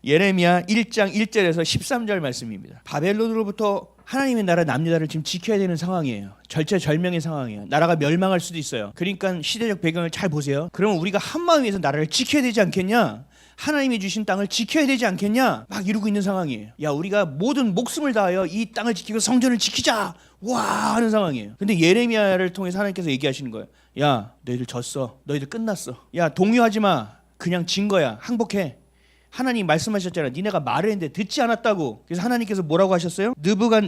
예레미야 1장 1절에서 13절 말씀입니다. 바벨론으로부터 하나님의 나라 남유다를 지금 지켜야 되는 상황이에요. 절체절명의 상황이에요. 나라가 멸망할 수도 있어요. 그러니까 시대적 배경을 잘 보세요. 그러면 우리가 한마음에서 나라를 지켜야 되지 않겠냐? 하나님이 주신 땅을 지켜야 되지 않겠냐? 막 이러고 있는 상황이에요. 야, 우리가 모든 목숨을 다하여 이 땅을 지키고 성전을 지키자! 와! 하는 상황이에요. 근데 예레미야를 통해서 하나님께서 얘기하시는 거예요. 야, 너희들 졌어. 너희들 끝났어. 야, 동요하지 마. 그냥 진 거야. 항복해. 하나님 말씀하셨잖아요. 니네가 말을 했는데 듣지 않았다고. 그래서 하나님께서 뭐라고 하셨어요?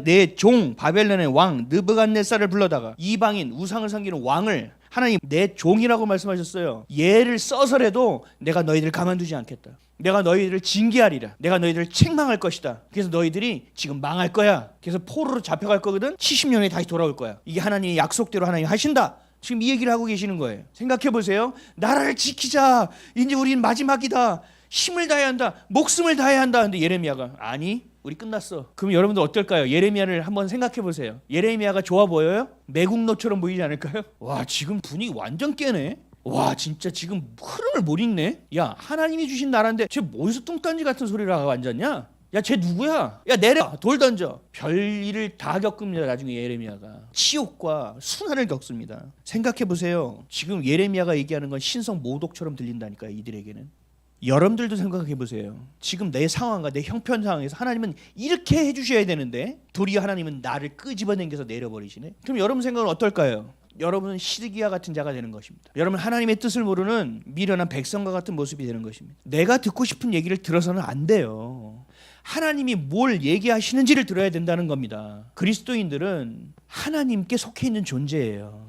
내 종 바벨론의 왕 느부갓네살을 불러다가 이방인 우상을 섬기는 왕을 하나님 내 종이라고 말씀하셨어요. 얘를 써서라도 내가 너희들을 가만두지 않겠다. 내가 너희들을 징계하리라. 내가 너희들을 책망할 것이다. 그래서 너희들이 지금 망할 거야. 그래서 포로로 잡혀갈 거거든. 70년에 다시 돌아올 거야. 이게 하나님의 약속대로 하나님 하신다. 지금 이 얘기를 하고 계시는 거예요. 생각해 보세요. 나라를 지키자. 이제 우리는 마지막이다. 힘을 다해야 한다. 목숨을 다해야 한다. 근데 예레미야가 아니 우리 끝났어. 그럼 여러분들 어떨까요? 예레미야를 한번 생각해 보세요. 예레미야가 좋아 보여요? 매국노처럼 보이지 않을까요? 와 지금 분위기 완전 깨네. 와 진짜 지금 흐름을 못 읽네. 야 하나님이 주신 나라인데 쟤 어디서 뚱딴지 같은 소리를 하고 앉았냐? 야 쟤 누구야? 야 내려 돌 던져. 별일을 다 겪습니다. 나중에 예레미야가 치욕과 순환을 겪습니다. 생각해 보세요. 지금 예레미야가 얘기하는 건 신성 모독처럼 들린다니까요. 이들에게는. 여러분들도 생각해 보세요. 지금 내 상황과 내 형편 상황에서 하나님은 이렇게 해주셔야 되는데 도리어 하나님은 나를 끄집어당겨서 내려버리시네. 그럼 여러분 생각은 어떨까요? 여러분은 시드기야 같은 자가 되는 것입니다. 여러분 하나님의 뜻을 모르는 미련한 백성과 같은 모습이 되는 것입니다. 내가 듣고 싶은 얘기를 들어서는 안 돼요. 하나님이 뭘 얘기하시는지를 들어야 된다는 겁니다. 그리스도인들은 하나님께 속해 있는 존재예요.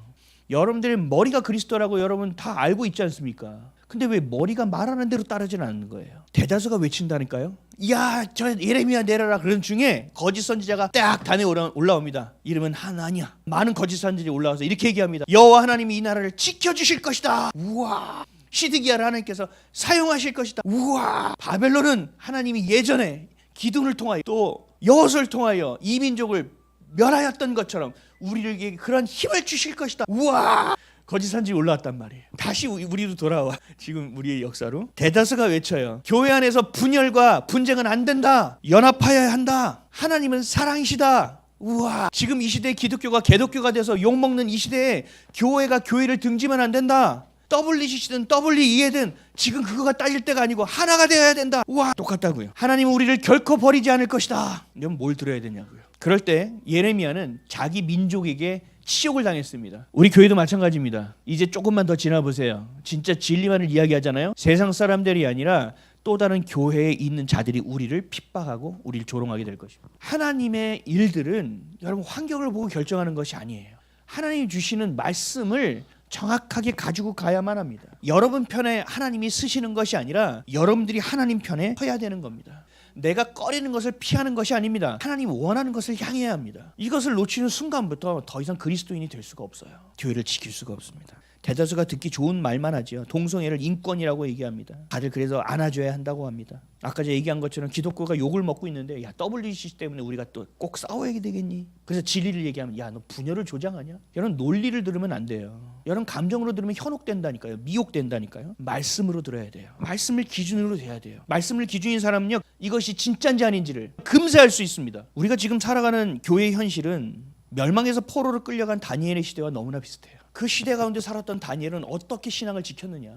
여러분들의 머리가 그리스도라고 여러분 다 알고 있지 않습니까? 근데 왜 머리가 말하는 대로 따르지는 않는 거예요? 대다수가 외친다니까요. 야, 저 예레미야 내려라. 그런 중에 거짓 선지자가 딱 단에 올라옵니다. 이름은 하나냐. 많은 거짓 선지자들이 올라와서 이렇게 얘기합니다. 여호와 하나님이 이 나라를 지켜주실 것이다. 우와. 시드기야를 하나님께서 사용하실 것이다. 우와. 바벨론은 하나님이 예전에 기둥을 통하여 또 여호수아를 통하여 이 민족을 멸하였던 것처럼 우리에게 그런 힘을 주실 것이다. 우와. 거짓 선지자가 올라왔단 말이에요. 다시 우리도 돌아와. 지금 우리의 역사로 대다수가 외쳐요. 교회 안에서 분열과 분쟁은 안 된다. 연합하여야 한다. 하나님은 사랑이시다. 우와. 지금 이 시대에 기독교가 개독교가 돼서 욕먹는 이 시대에 교회가 교회를 등지면 안 된다. WCC든 WE든 지금 그거가 딸릴 때가 아니고 하나가 되어야 된다. 우와. 똑같다고요. 하나님은 우리를 결코 버리지 않을 것이다. 그럼 뭘 들어야 되냐고요. 그럴 때 예레미야는 자기 민족에게 치욕을 당했습니다. 우리 교회도 마찬가지입니다. 이제 조금만 더 지나보세요. 진짜 진리만을 이야기하잖아요. 세상 사람들이 아니라 또 다른 교회에 있는 자들이 우리를 핍박하고 우리를 조롱하게 될 것입니다. 하나님의 일들은 여러분 환경을 보고 결정하는 것이 아니에요. 하나님이 주시는 말씀을 정확하게 가지고 가야만 합니다. 여러분 편에 하나님이 쓰시는 것이 아니라 여러분들이 하나님 편에 서야 되는 겁니다. 내가 꺼리는 것을 피하는 것이 아닙니다. 하나님 원하는 것을 향해야 합니다. 이것을 놓치는 순간부터 더 이상 그리스도인이 될 수가 없어요. 교회를 지킬 수가 없습니다. 대다수가 듣기 좋은 말만 하죠. 동성애를 인권이라고 얘기합니다. 다들 그래서 안아줘야 한다고 합니다. 아까 제가 얘기한 것처럼 기독교가 욕을 먹고 있는데 야 WCC 때문에 우리가 또 꼭 싸워야 되겠니? 그래서 진리를 얘기하면 야 너 분열을 조장하냐? 여러분 논리를 들으면 안 돼요. 여러분 감정으로 들으면 현혹된다니까요. 미혹된다니까요. 말씀으로 들어야 돼요. 말씀을 기준으로 돼야 돼요. 말씀을 기준인 사람은요 이것이 진짜인지 아닌지를 금세 알 수 있습니다. 우리가 지금 살아가는 교회의 현실은 멸망에서 포로로 끌려간 다니엘의 시대와 너무나 비슷해요. 그 시대 가운데 살았던 다니엘은 어떻게 신앙을 지켰느냐?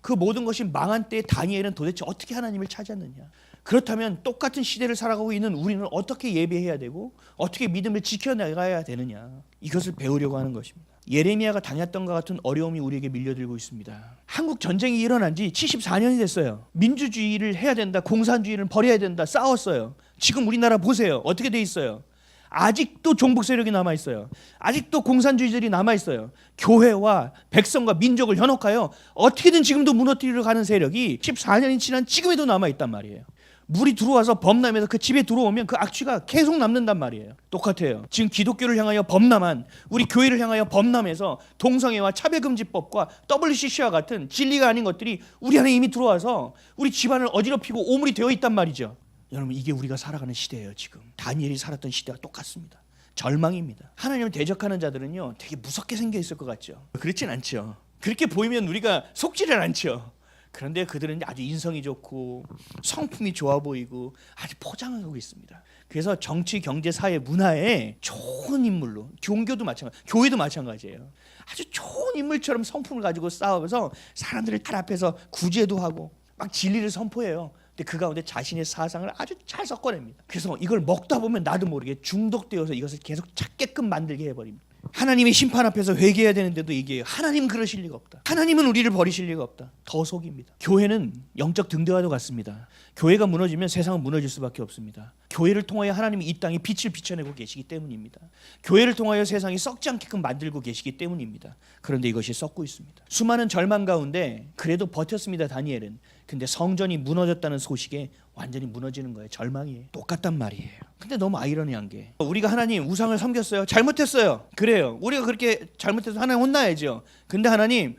그 모든 것이 망한 때에 다니엘은 도대체 어떻게 하나님을 찾았느냐? 그렇다면 똑같은 시대를 살아가고 있는 우리는 어떻게 예배해야 되고 어떻게 믿음을 지켜나가야 되느냐? 이것을 배우려고 하는 것입니다. 예레미야가 당했던 것 같은 어려움이 우리에게 밀려들고 있습니다. 한국 전쟁이 일어난 지 74년이 됐어요. 민주주의를 해야 된다. 공산주의를 버려야 된다. 싸웠어요. 지금 우리나라 보세요. 어떻게 돼 있어요? 아직도 종북 세력이 남아있어요. 아직도 공산주의들이 남아있어요. 교회와 백성과 민족을 현혹하여 어떻게든 지금도 무너뜨리려 가는 세력이 14년이 지난 지금에도 남아있단 말이에요. 물이 들어와서 범람해서 그 집에 들어오면 그 악취가 계속 남는단 말이에요. 똑같아요. 지금 기독교를 향하여 범람한 우리 교회를 향하여 범람해서 동성애와 차별금지법과 WCC와 같은 진리가 아닌 것들이 우리 안에 이미 들어와서 우리 집안을 어지럽히고 오물이 되어 있단 말이죠. 여러분 이게 우리가 살아가는 시대예요. 지금 다니엘이 살았던 시대와 똑같습니다. 절망입니다. 하나님을 대적하는 자들은요 되게 무섭게 생겨 있을 것 같죠. 그렇진 않죠. 그렇게 보이면 우리가 속지를 않죠. 그런데 그들은 아주 인성이 좋고 성품이 좋아 보이고 아주 포장하고 있습니다. 그래서 정치, 경제, 사회, 문화에 좋은 인물로, 종교도 마찬가지, 교회도 마찬가지예요. 아주 좋은 인물처럼 성품을 가지고 싸우면서 사람들을 탈 앞에서 구제도 하고 막 진리를 선포해요. 근데 그 가운데 자신의 사상을 아주 잘 섞어냅니다. 그래서 이걸 먹다 보면 나도 모르게 중독되어서 이것을 계속 찾게끔 만들게 해버립니다. 하나님의 심판 앞에서 회개해야 되는데도 얘기해요. 하나님은 그러실 리가 없다. 하나님은 우리를 버리실 리가 없다. 더 속입니다. 교회는 영적 등대와도 같습니다. 교회가 무너지면 세상은 무너질 수밖에 없습니다. 교회를 통하여 하나님이 이 땅에 빛을 비춰내고 계시기 때문입니다. 교회를 통하여 세상이 썩지 않게끔 만들고 계시기 때문입니다. 그런데 이것이 썩고 있습니다. 수많은 절망 가운데 그래도 버텼습니다. 다니엘은. 근데 성전이 무너졌다는 소식에 완전히 무너지는 거예요. 절망이에요. 똑같단 말이에요. 근데 너무 아이러니한 게 우리가 하나님 우상을 섬겼어요. 잘못했어요. 그래요. 우리가 그렇게 잘못해서 하나님 혼나야죠. 근데 하나님이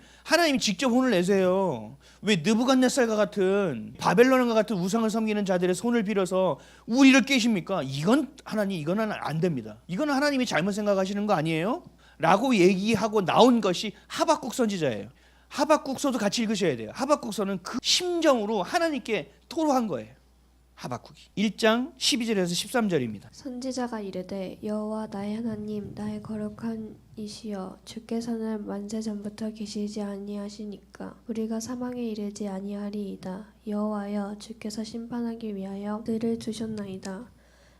직접 혼을 내세요. 왜 느부갓네살과 같은 바벨론과 같은 우상을 섬기는 자들의 손을 빌어서 우리를 깨십니까? 이거는 안 됩니다. 이거는 하나님이 잘못 생각하시는 거 아니에요? 라고 얘기하고 나온 것이 하박국 선지자예요. 하박국서도 같이 읽으셔야 돼요. 하박국서는 그 심정으로 하나님께 토로한 거예요. 하박국이 1장 12절에서 13절입니다. 선지자가 이르되 여호와 나의 하나님 나의 거룩한 이시여 주께서는 만세 전부터 계시지 아니하시니까 우리가 사망에 이르지 아니하리이다. 여호와여 주께서 심판하기 위하여 그들을 두셨나이다.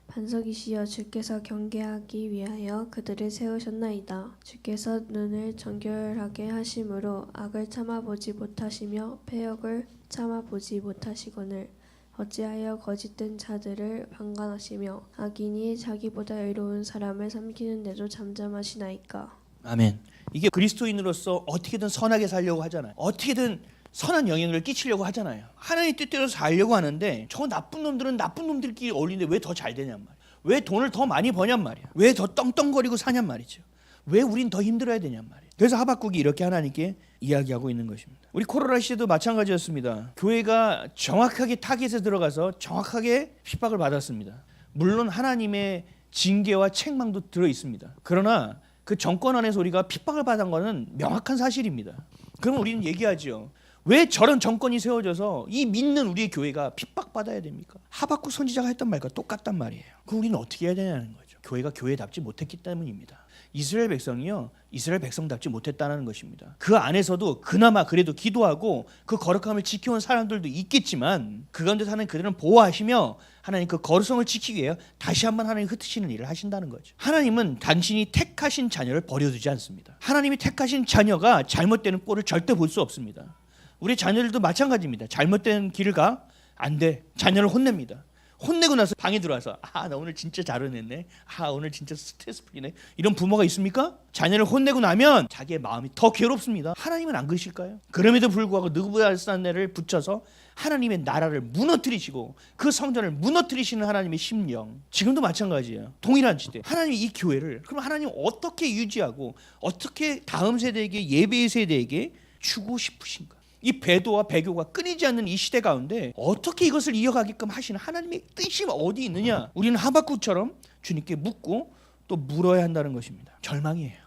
반석이시여 주께서 경계하기 위하여 그들을 세우셨나이다. 주께서 눈을 정결하게 하심으로 악을 참아보지 못하시며 패역을 참아보지 못하시거늘 어찌하여 거짓된 자들을 방관하시며 악인이 자기보다 의로운 사람을 삼키는데도 잠잠하시나이까. 아멘. 이게 그리스도인으로서 어떻게든 선하게 살려고 하잖아요. 어떻게든 선한 영향을 끼치려고 하잖아요. 하나님 뜻대로 살려고 하는데 저 나쁜 놈들은 나쁜 놈들끼리 어울리는데 왜 더 잘 되냔 말이야. 왜 돈을 더 많이 버냔 말이야. 왜 더 떵떵거리고 사냔 말이죠. 왜 우린 더 힘들어야 되냔 말이에요. 그래서 하박국이 이렇게 하나님께 이야기하고 있는 것입니다. 우리 코로나 시대도 마찬가지였습니다. 교회가 정확하게 타겟에 들어가서 정확하게 핍박을 받았습니다. 물론 하나님의 징계와 책망도 들어 있습니다. 그러나 그 정권 안에서 우리가 핍박을 받은 것은 명확한 사실입니다. 그럼 우리는 얘기하죠. 왜 저런 정권이 세워져서 이 믿는 우리의 교회가 핍박받아야 됩니까? 하박국 선지자가 했던 말과 똑같단 말이에요. 그럼 우리는 어떻게 해야 되냐는 거죠. 교회가 교회답지 못했기 때문입니다. 이스라엘 백성이요, 이스라엘 백성답지 못했다는 것입니다. 그 안에서도 그나마 그래도 기도하고 그 거룩함을 지켜온 사람들도 있겠지만 그 가운데 사는 그들은 보호하시며 하나님 그 거룩성을 지키기 위해 다시 한번 하나님 흩으시는 일을 하신다는 거죠. 하나님은 당신이 택하신 자녀를 버려두지 않습니다. 하나님이 택하신 자녀가 잘못되는 꼴을 절대 볼 수 없습니다. 우리 자녀들도 마찬가지입니다. 잘못된 길을 가? 안 돼. 자녀를 혼냅니다. 혼내고 나서 방에 들어와서 나 오늘 진짜 잘 혼냈네. 오늘 진짜 스트레스 풀리네. 이런 부모가 있습니까? 자녀를 혼내고 나면 자기의 마음이 더 괴롭습니다. 하나님은 안 그러실까요? 그럼에도 불구하고 느부갓네살을 붙여서 하나님의 나라를 무너뜨리시고 그 성전을 무너뜨리시는 하나님의 심령, 지금도 마찬가지예요. 동일한 시대. 하나님이 이 교회를 그럼 하나님 어떻게 유지하고 어떻게 다음 세대에게, 예배의 세대에게 주고 싶으신가? 이 배도와 배교가 끊이지 않는 이 시대 가운데 어떻게 이것을 이어가게끔 하시는 하나님의 뜻이 어디 있느냐? 우리는 하박국처럼 주님께 묻고 또 물어야 한다는 것입니다. 절망이에요.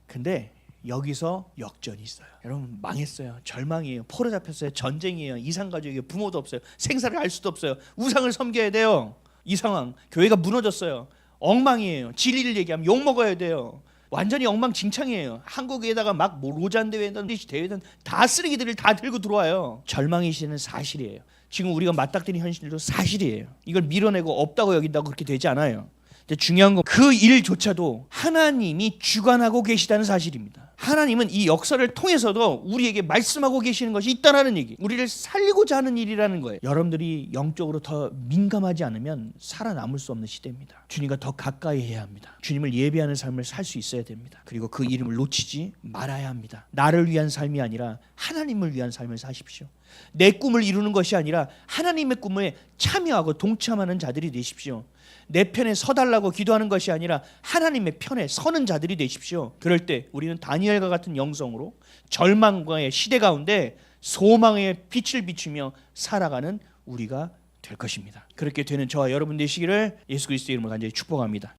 근데 여기서 역전이 있어요. 여러분 망했어요. 절망이에요. 포로 잡혔어요. 전쟁이에요. 이산가족이에요. 부모도 없어요. 생사를 알 수도 없어요. 우상을 섬겨야 돼요. 이 상황. 교회가 무너졌어요. 엉망이에요. 진리를 얘기하면 욕먹어야 돼요. 완전히 엉망진창이에요. 한국에다가 막 로잔 대회든 대회든 다 쓰레기들을 다 들고 들어와요. 절망이시는 사실이에요. 지금 우리가 맞닥뜨린 현실도 사실이에요. 이걸 밀어내고 없다고 여긴다고 그렇게 되지 않아요. 근데 중요한 건 그 일조차도 하나님이 주관하고 계시다는 사실입니다. 하나님은 이 역사를 통해서도 우리에게 말씀하고 계시는 것이 있다는 얘기, 우리를 살리고자 하는 일이라는 거예요. 여러분들이 영적으로 더 민감하지 않으면 살아남을 수 없는 시대입니다. 주님과 더 가까이 해야 합니다. 주님을 예배하는 삶을 살 수 있어야 됩니다. 그리고 그 이름을 놓치지 말아야 합니다. 나를 위한 삶이 아니라 하나님을 위한 삶을 사십시오. 내 꿈을 이루는 것이 아니라 하나님의 꿈에 참여하고 동참하는 자들이 되십시오. 내 편에 서달라고 기도하는 것이 아니라 하나님의 편에 서는 자들이 되십시오. 그럴 때 우리는 다니엘과 같은 영성으로 절망과의 시대 가운데 소망의 빛을 비추며 살아가는 우리가 될 것입니다. 그렇게 되는 저와 여러분 되시기를 예수 그리스도의 이름으로 간절히 축복합니다.